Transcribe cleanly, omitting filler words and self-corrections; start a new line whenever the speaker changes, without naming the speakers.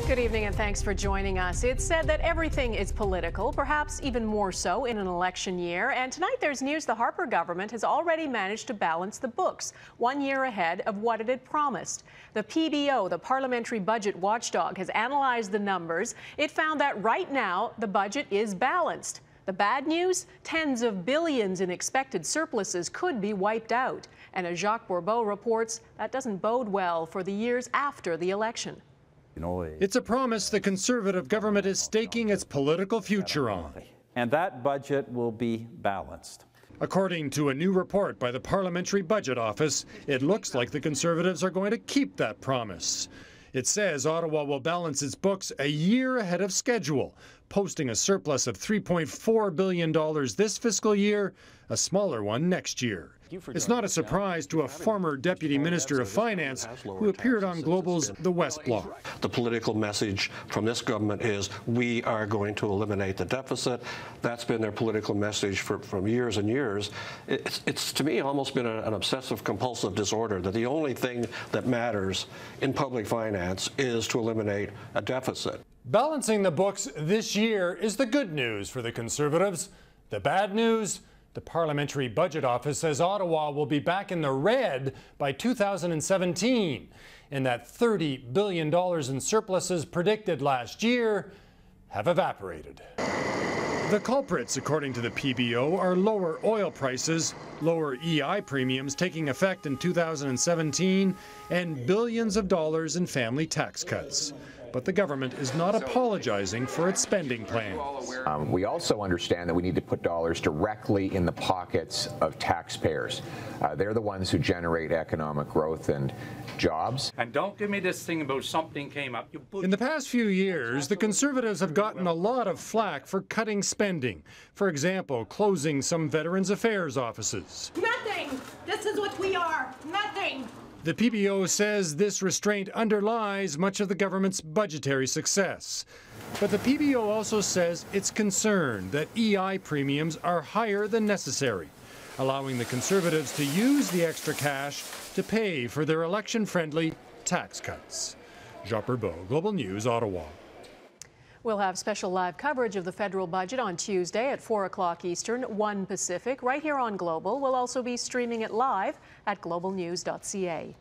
Good evening and thanks for joining us. It's said that everything is political, perhaps even more so in an election year. And tonight there's news the Harper government has already managed to balance the books 1 year ahead of what it had promised. The PBO, the Parliamentary Budget Watchdog, has analyzed the numbers. It found that right now the budget is balanced. The bad news? Tens of billions in expected surpluses could be wiped out. And as Jacques Bourbeau reports, that doesn't bode well for the years after the election.
It's a promise the Conservative government is staking its political future on.
And that budget will be balanced.
According to a new report by the Parliamentary Budget Office, it looks like the Conservatives are going to keep that promise. It says Ottawa will balance its books a year ahead of schedule, posting a surplus of $3.4 billion this fiscal year, a smaller one next year. It's not a surprise to a former Deputy Minister of Finance who appeared on Global's The West Block.
The political message from this government is we are going to eliminate the deficit. That's been their political message from years and years. It's to me almost been an obsessive compulsive disorder that the only thing that matters in public finance is to eliminate a deficit.
Balancing the books this year is the good news for the Conservatives. The bad news? The Parliamentary Budget Office says Ottawa will be back in the red by 2017, and that $30 billion in surpluses predicted last year have evaporated. The culprits, according to the PBO, are lower oil prices, lower EI premiums taking effect in 2017, and billions of dollars in family tax cuts. But the government is not apologizing for its spending plans.
We also understand that we need to put dollars directly in the pockets of taxpayers. They're the ones who generate economic growth and jobs.
And don't give me this thing about something came up.
In the past few years, the Conservatives have gotten a lot of flack for cutting spending. For example, closing some Veterans Affairs offices.
Nothing! This is what we are. Nothing!
The PBO says this restraint underlies much of the government's budgetary success. But the PBO also says it's concerned that EI premiums are higher than necessary, allowing the Conservatives to use the extra cash to pay for their election-friendly tax cuts. Jacques Bourbeau, Global News, Ottawa.
We'll have special live coverage of the federal budget on Tuesday at 4 o'clock Eastern, 1 Pacific, right here on Global. We'll also be streaming it live at globalnews.ca.